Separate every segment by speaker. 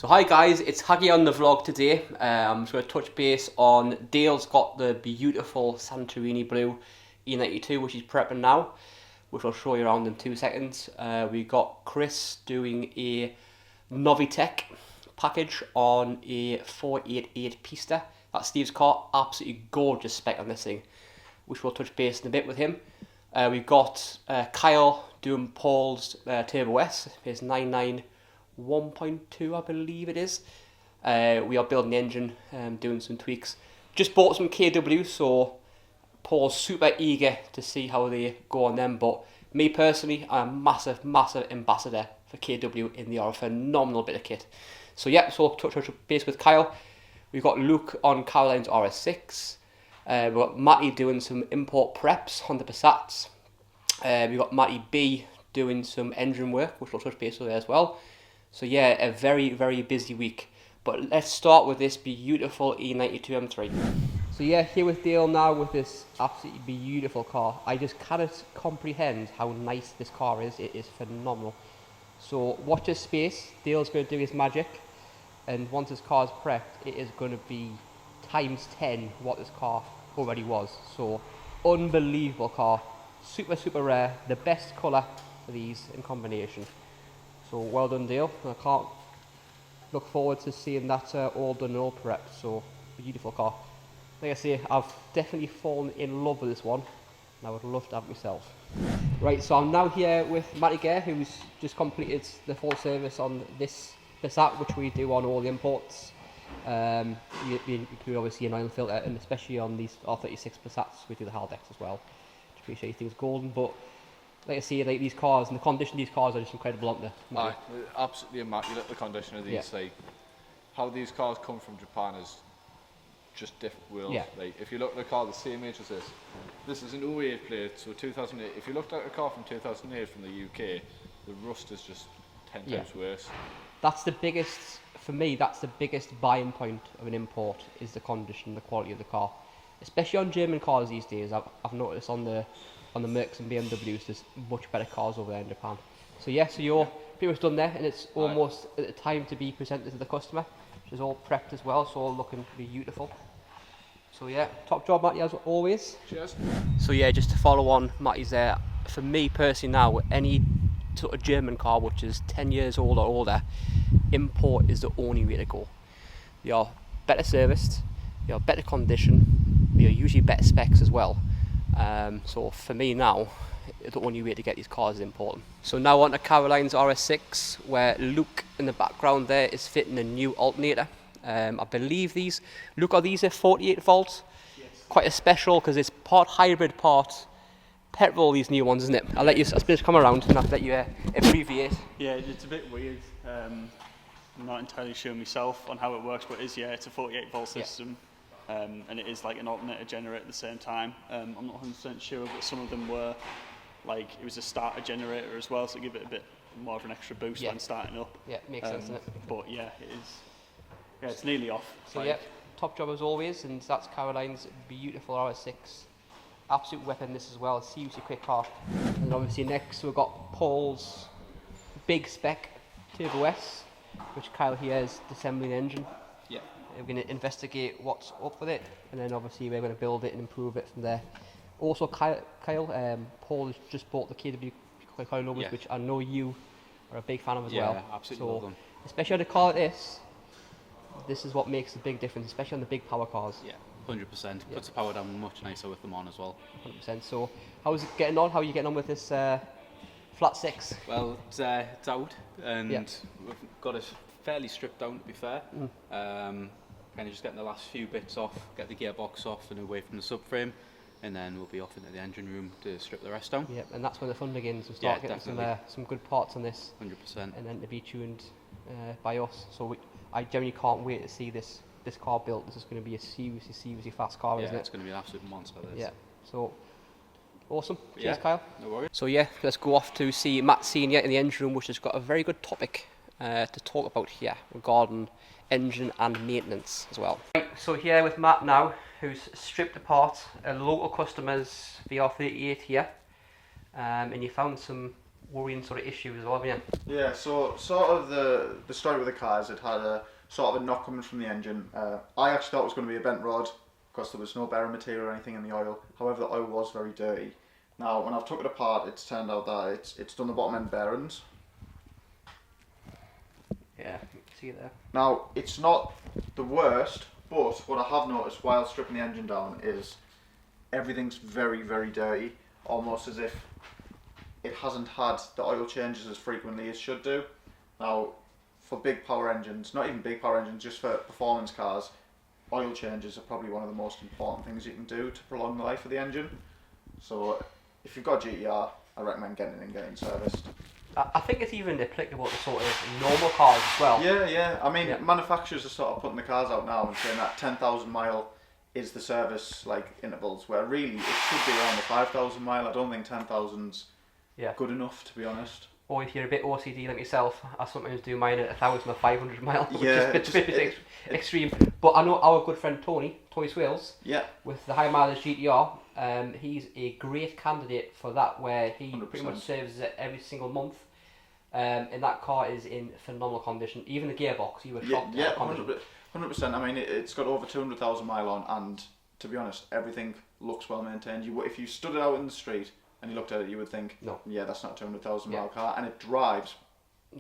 Speaker 1: So hi guys, it's Haggy on the vlog today. I'm just going to touch base on Dale's got the beautiful Santorini blue E92 which he's prepping now, which I'll show you around in 2 seconds. We got Chris doing a Novitec package on a 488 Pista. That's Steve's car, absolutely gorgeous spec on this thing, which we'll touch base in a bit with him. We've got Kyle doing Paul's Turbo S, his 99 1.2 I believe it is. We are building the engine, doing some tweaks. Just bought some KW, so Paul's super eager to see how they go on them. But me personally, I'm a massive ambassador for KW in the are a phenomenal bit of kit. So yeah, so touch base with Kyle. We've got Luke on Caroline's RS6. We've got Matty doing some import preps on the Passats. We've got Matty B doing some engine work, which we'll touch base with as well. So yeah, a very busy week. But let's start with this beautiful E92 M3. So yeah, here with Dale now with this absolutely beautiful car. I just cannot comprehend how nice this car is. It is phenomenal. So watch this space. Dale's going to do his magic. And once this car is prepped, it is going to be times 10 what this car already was. So unbelievable car. Super rare. The best colour for these in combination. So well done, Dale. I can't look forward to seeing that all done and all prepped. So beautiful car. Like I say, I've definitely fallen in love with this one, and I would love to have it myself. Right, so I'm now here with Matty Gare, who's just completed the full service on this app, which we do on all the imports. You include obviously an oil filter, and especially on these R36 Passats, we do the Haldex as well. To appreciate things golden, but like I say, like these cars and the condition of these cars are just incredible, aren't they?
Speaker 2: Aye, absolutely immaculate, the condition of these.
Speaker 1: Yeah.
Speaker 2: Like how these cars come from Japan is just different world.
Speaker 1: Yeah.
Speaker 2: Like if you look at a car the same age as this is an 08 plate, so 2008. If you looked at a car from 2008 from the UK, the rust is just 10 times worse.
Speaker 1: That's the biggest, for me, that's the biggest buying point of an import, is the condition, the quality of the car. Especially on German cars these days, I've noticed on the Mercs and BMWs, there's much better cars over there in Japan. So yeah, so you're pretty much done there, and it's almost at the time to be presented to the customer, which is all prepped as well, so all looking beautiful. So yeah, top job, Matty, as always.
Speaker 2: Cheers.
Speaker 1: So yeah, just to follow on Matty's there, for me personally now, any sort of German car which is 10 years old or older, import is the only way to go. They are better serviced, they are better condition, they are usually better specs as well. So for me now, the only way to get these cars is important. So now on to Caroline's RS6, where Luke in the background there is fitting a new alternator. I believe these, Luke, are these a 48 volt?
Speaker 3: Yes.
Speaker 1: Quite a special, because it's part hybrid, part petrol, these new ones, isn't it? I'll let you just come around and I'll let you abbreviate.
Speaker 3: Yeah, it's a bit weird. I'm not entirely sure myself on how it works, but it's a 48 volt system. And it is like an alternator generator at the same time. I'm not 100% sure, but some of them were like, it was a starter generator as well, so give it a bit more of an extra boost when starting up.
Speaker 1: Yeah, makes sense, doesn't it?
Speaker 3: But yeah, it is. Yeah, it's nearly off.
Speaker 1: So yeah, top job as always, and that's Caroline's beautiful RS6. Absolute weapon this as well, seriously quick car. And obviously next we've got Paul's big spec Turbo S, which Kyle here is assembling the engine.
Speaker 2: Yeah.
Speaker 1: We're going to investigate what's up with it, and then obviously we're going to build it and improve it from there. Also Kyle, Paul has just bought the KW coilovers, which I know you are a big fan of as well.
Speaker 2: Yeah, absolutely love them.
Speaker 1: Especially on a car like this is what makes a big difference, especially on the big power cars.
Speaker 4: Yeah, 100%. Puts the power down much nicer with them on as well.
Speaker 1: 100%. So how's it getting on? How are you getting on with this flat 6?
Speaker 4: Well, it's out, and we've got it fairly stripped down, to be fair. Kind of just getting the last few bits off, get the gearbox off and away from the subframe, and then we'll be off into the engine room to strip the rest down.
Speaker 1: Yeah, and that's when the fun begins. We'll start getting some good parts on this.
Speaker 4: 100%.
Speaker 1: And then to be tuned by us. So I genuinely can't wait to see this car built. This is going to be a seriously fast car, isn't it?
Speaker 4: Yeah, it's going to be an absolute monster, this.
Speaker 1: Yeah, so awesome.
Speaker 4: But
Speaker 1: cheers, Kyle.
Speaker 4: No worries.
Speaker 1: So yeah, let's go off to see Matt Senior in the engine room, which has got a very good topic to talk about here regarding engine and maintenance as well. Right, so here with Matt now, who's stripped apart a local customer's VR38 here, and you found some worrying sort of issues as well, haven't you?
Speaker 5: Yeah, so sort of the story with the cars, it had a sort of a knock coming from the engine. I actually thought it was going to be a bent rod because there was no bearing material or anything in the oil. However, the oil was very dirty. Now, when I've took it apart, it's turned out that it's done the bottom end bearings.
Speaker 1: Yeah, you can see it there.
Speaker 5: Now, it's not the worst, but what I have noticed while stripping the engine down is everything's very, very dirty, almost as if it hasn't had the oil changes as frequently as should do. Now, for big power engines, not even big power engines, just for performance cars, oil changes are probably one of the most important things you can do to prolong the life of the engine. So, if you've got a GTR, I recommend getting it and getting serviced.
Speaker 1: I think it's even applicable to sort of normal cars as well.
Speaker 5: Yeah. I mean, manufacturers are sort of putting the cars out now and saying that 10,000 mile is the service like intervals, where really it should be around the 5,000 mile. I don't think 10,000's good enough, to be honest.
Speaker 1: Or if you're a bit OCD like myself, I sometimes do mine at 1,000 or 500 miles, which
Speaker 5: Yeah,
Speaker 1: is a bit extreme. But I know our good friend Tony Swales, with the high mileage GTR, he's a great candidate for that, where he
Speaker 5: 100%.
Speaker 1: pretty much services it every single month. And that car is in phenomenal condition. Even the gearbox, you were shocked.
Speaker 5: Yeah, 100%. I mean, it's got over 200,000 mile on, and to be honest, everything looks well maintained. If you stood it out in the street and you looked at it, you would think, no, that's not a 200,000 mile car, and it drives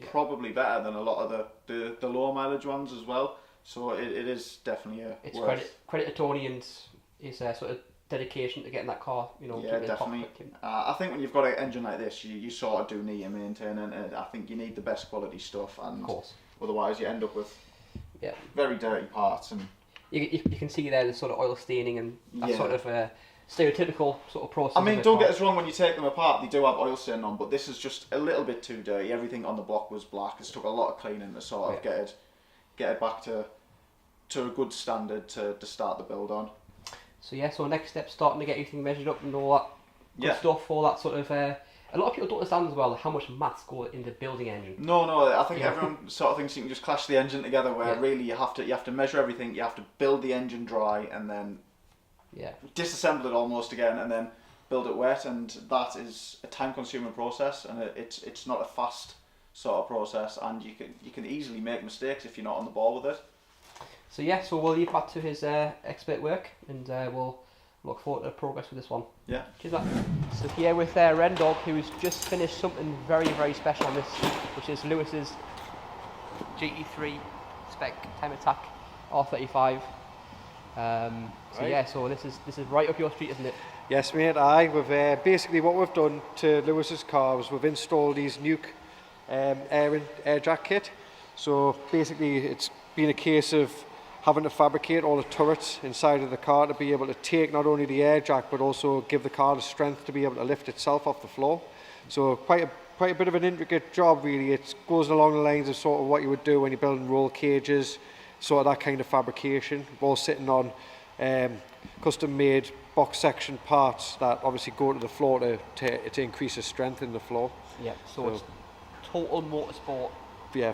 Speaker 5: probably better than a lot of the lower mileage ones as well. So it is definitely
Speaker 1: it's credit to Tony and his sort of dedication to getting that car,
Speaker 5: Yeah, definitely. I think when you've got an engine like this, you sort of do need to maintain it, and I think you need the best quality stuff, and
Speaker 1: of course,
Speaker 5: otherwise you end up with very dirty parts. And
Speaker 1: you can see there the sort of oil staining and that sort of stereotypical sort of process.
Speaker 5: I mean, don't get us wrong, when you take them apart, they do have oil stain on, but this is just a little bit too dirty. Everything on the block was black. It's took a lot of cleaning to sort of get it back to a good standard to start the build on.
Speaker 1: So next step, starting to get everything measured up and all that good stuff, all that sort of... a lot of people don't understand as well how much maths go into building engine.
Speaker 5: No, I think everyone sort of thinks you can just clash the engine together, where really you have to measure everything, you have to build the engine dry and then disassemble it almost again and then build it wet, and that is a time consuming process, and it's not a fast sort of process, and you can easily make mistakes if you're not on the ball with it.
Speaker 1: So we'll leave that to his expert work, and we'll look forward to progress with this one.
Speaker 5: Yeah.
Speaker 1: Cheers, Matt. So here with Ren Dog, who's just finished something very, very special on this, which is Lewis's GT3 spec time attack R35. So this is right up your street, isn't it?
Speaker 6: Yes, mate. We've basically what we've done to Lewis's car was we've installed his Nuke air jack kit. So basically, it's been a case of having to fabricate all the turrets inside of the car to be able to take not only the air jack but also give the car the strength to be able to lift itself off the floor. So quite a bit of an intricate job, really. It goes along the lines of sort of what you would do when you're building roll cages, sort of that kind of fabrication, all sitting on custom made box section parts that obviously go to the floor to increase the strength in the floor.
Speaker 1: Yeah, so it's total motorsport.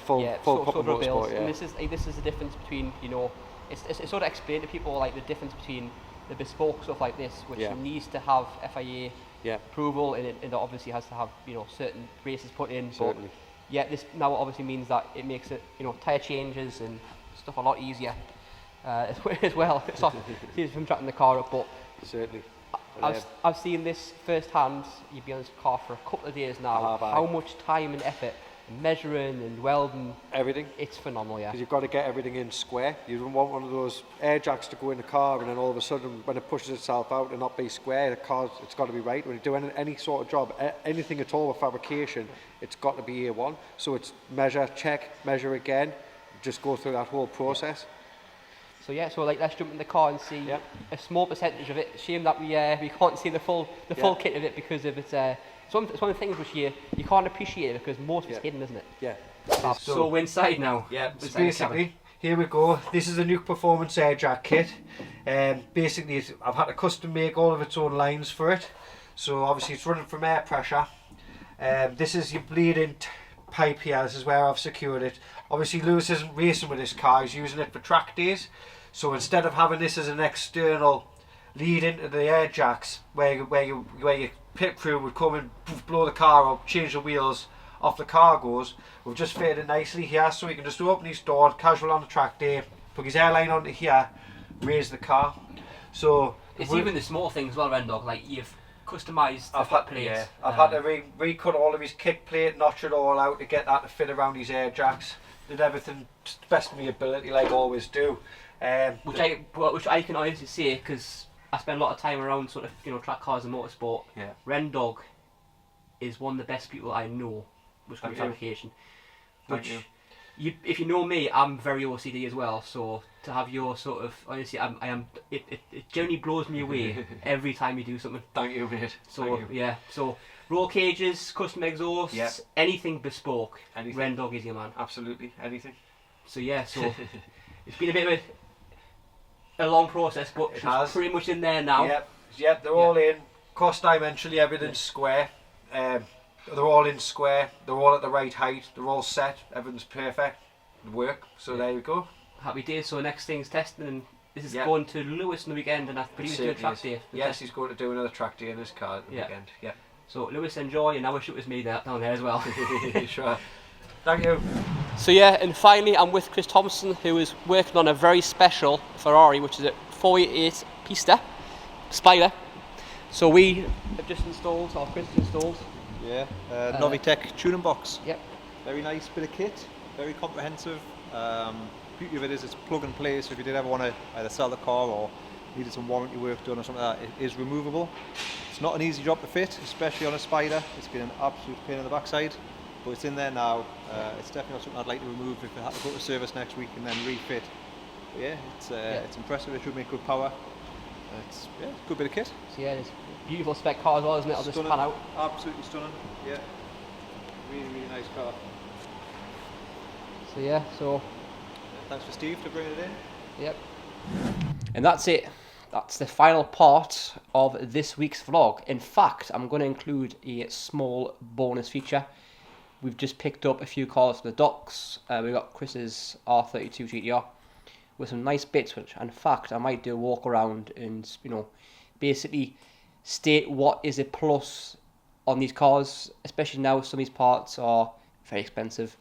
Speaker 6: Full proper motorsport.
Speaker 1: And this is the difference between, it's sort of explained to people like the difference between the bespoke stuff like this, which needs to have FIA approval, and it obviously has to have certain races put in.
Speaker 6: Certainly.
Speaker 1: But this now obviously means that it makes it tyre changes and stuff a lot easier as well. It's not easy from tracking the car up, but
Speaker 6: certainly.
Speaker 1: I've seen this firsthand. You've been on this car for a couple of days now. How much time and effort, measuring and welding,
Speaker 6: everything.
Speaker 1: It's phenomenal,
Speaker 6: because you've got to get everything in square. You don't want one of those air jacks to go in the car and then all of a sudden when it pushes itself out and not be square. It's got to be right. When you're doing any sort of job, anything at all with fabrication, it's got to be A1. So it's measure, check, measure again, just go through that whole process.
Speaker 1: So let's jump in the car and see a small percentage of it. Shame that we can't see the full kit of it because of its. It's one of the things which you can't appreciate it because most of it's hidden, isn't it?
Speaker 6: Yeah.
Speaker 1: So we're inside now.
Speaker 6: Yeah. So basically, here we go. This is a Nuke Performance air jack kit. Basically, I've had to custom make all of its own lines for it. So obviously, it's running from air pressure. This is your bleeding pipe here. This is where I've secured it. Obviously, Lewis isn't racing with this car. He's using it for track days. So instead of having this as an external lead into the air jacks, where you pit crew would come and blow the car up, change the wheels off the cargoes. We've just fitted it nicely here, so he can just open his door, casual on the track day, plug his airline onto here, raise the car. So
Speaker 1: it's even the small things as well, Rendog, like you've customised the foot plates.
Speaker 6: Yeah, I've had to recut all of his kick plate, notch it all out to get that to fit around his air jacks. Did everything to the best of my ability, like I always do.
Speaker 1: Which I can honestly say, because I spend a lot of time around sort of, you know, track cars and motorsport.
Speaker 6: Yeah.
Speaker 1: Rendog is one of the best people I know with fabrication. Which if you know me, I'm very OCD as well. So to have your sort of, honestly, it generally blows me away every time you do something.
Speaker 6: Thank you, mate.
Speaker 1: So yeah, so roll cages, custom exhausts, anything bespoke. Rendog is your man.
Speaker 6: Absolutely, anything.
Speaker 1: So yeah, so it's been a bit of a long process, but it's pretty much in there now.
Speaker 6: Yep, they're all in. Cost dimensionally, everything's square. They're all in square. They're all at the right height. They're all set. Everything's perfect. Work. So there we go.
Speaker 1: Happy days. So next thing's testing, and this is going to Lewis on the weekend, and I believe he's doing a track day.
Speaker 6: Yes, he's going to do another track day in his car at the weekend. Yeah.
Speaker 1: So Lewis, enjoy, and I wish it was me down there as well.
Speaker 6: Sure. Thank you.
Speaker 1: So yeah, and finally I'm with Chris Thompson, who is working on a very special Ferrari, which is a 488 Pista Spider. So we have just installed, or Chris has installed.
Speaker 7: Yeah, Novitec tuning box.
Speaker 1: Yep.
Speaker 7: Very nice bit of kit, very comprehensive. Beauty of it is it's plug and play, so if you did ever want to either sell the car or needed some warranty work done or something like that, it is removable. It's not an easy job to fit, especially on a Spider. It's been an absolute pain in the backside, but it's in there now. It's definitely not something I'd like to remove if I had to go to service next week and then refit. But yeah, it's impressive. It should make good power. It's a good bit of kit.
Speaker 1: So yeah, it's a beautiful spec car as well, isn't it? I'll just pan out.
Speaker 7: Absolutely stunning. Yeah, really, really nice car.
Speaker 1: So yeah,
Speaker 7: thanks for Steve to bring it in.
Speaker 1: Yep. And that's it. That's the final part of this week's vlog. In fact, I'm going to include a small bonus feature. We've just picked up a few cars from the docks. We got Chris's R32 GTR with some nice bits, which in fact I might do a walk around and, you know, basically state what is a plus on these cars, especially now some of these parts are very expensive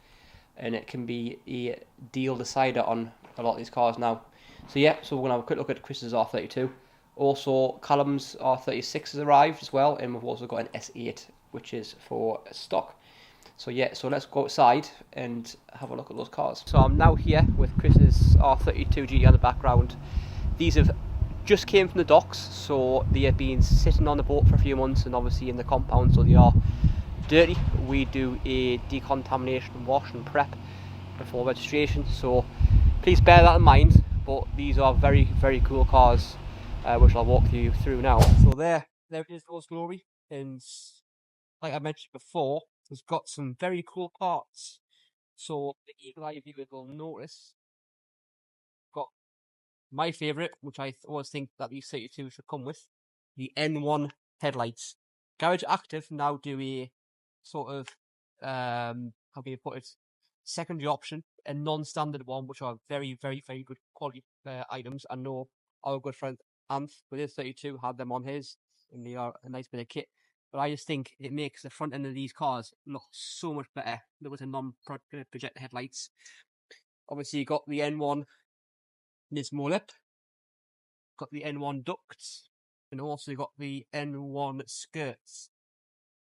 Speaker 1: and it can be a deal decider on a lot of these cars now. So yeah, so we're going to have a quick look at Chris's R32. Also, Callum's R36 has arrived as well, and we've also got an S8, which is for stock. So yeah, so let's go outside and have a look at those cars. So I'm now here with Chris's R32 GT on the background. These have just came from the docks, so they have been sitting on the boat for a few months and obviously in the compound, so they are dirty. We do a decontamination wash and prep before registration, so please bear that in mind. But these are very, very cool cars, which I'll walk you through now. So there it is, Rose Glory, and like I mentioned before, it's got some very cool parts. So the eagle eye viewers will notice, got my favourite, which I always think that these 32 should come with, the N1 headlights. Garage Active now do a sort of, how can you put it, secondary option, a non-standard one, which are very, very, very good quality items. I know our good friend Anth with his 32 had them on his, and they are a nice bit of kit. But I just think it makes the front end of these cars look so much better with the non-projector headlights. Obviously, you got the N1 Nismo lip, got the N1 ducts, and also you got the N1 skirts.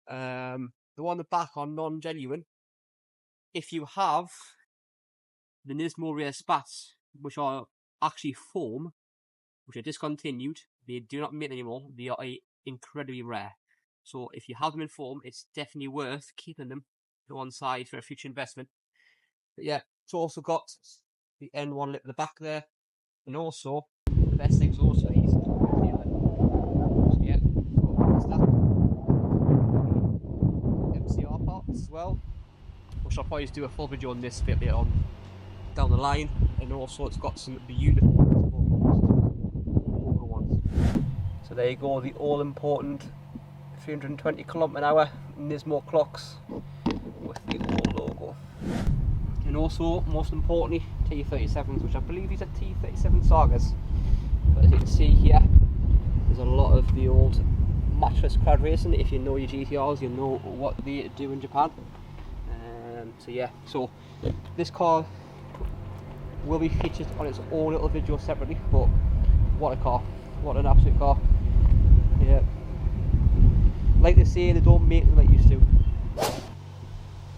Speaker 1: The one on the back are non-genuine. If you have the Nismo rear spats, which are actually foam, which are discontinued, they do not make anymore, they are incredibly rare. So if you have them in foam, it's definitely worth keeping them to one side for a future investment. But yeah, it's also got the N1 lip at the back there, and also the best things also is MCR parts as well, which I'll probably do a full video on this bit later on down the line. And also it's got some beautiful ones. So there you go, the all important 320 km/h Nismo clocks with the all logo. And also, most importantly, T37s, which I believe these are T37 Sagas. But as you can see here, there's a lot of the old matchless crowd racing. If you know your GTRs, you know what they do in Japan. So yeah, so this car will be featured on its own little video separately, but what a car, what an absolute car. Yeah, like they say, they don't make them like used to.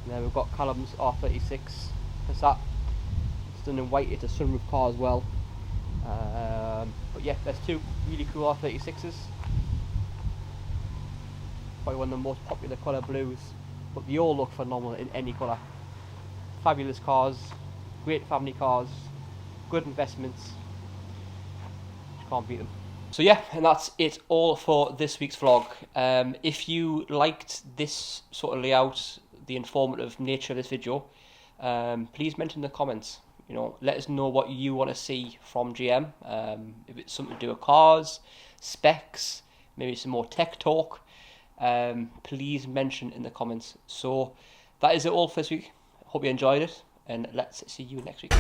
Speaker 1: Then we've got Callum's R36 Passat. It's done in white, it's a sunroof car as well. But yeah, there's two really cool R36s. Probably one of the most popular colour blues, but they all look phenomenal in any colour. Fabulous cars, great family cars, good investments. You can't beat them. So yeah, and that's it all for this week's vlog. If you liked this sort of layout, the informative nature of this video, please mention in the comments. You know, let us know what you want to see from GM. If it's something to do with cars, specs, maybe some more tech talk, please mention in the comments. So that is it all for this week. Hope you enjoyed it, and let's see you next week.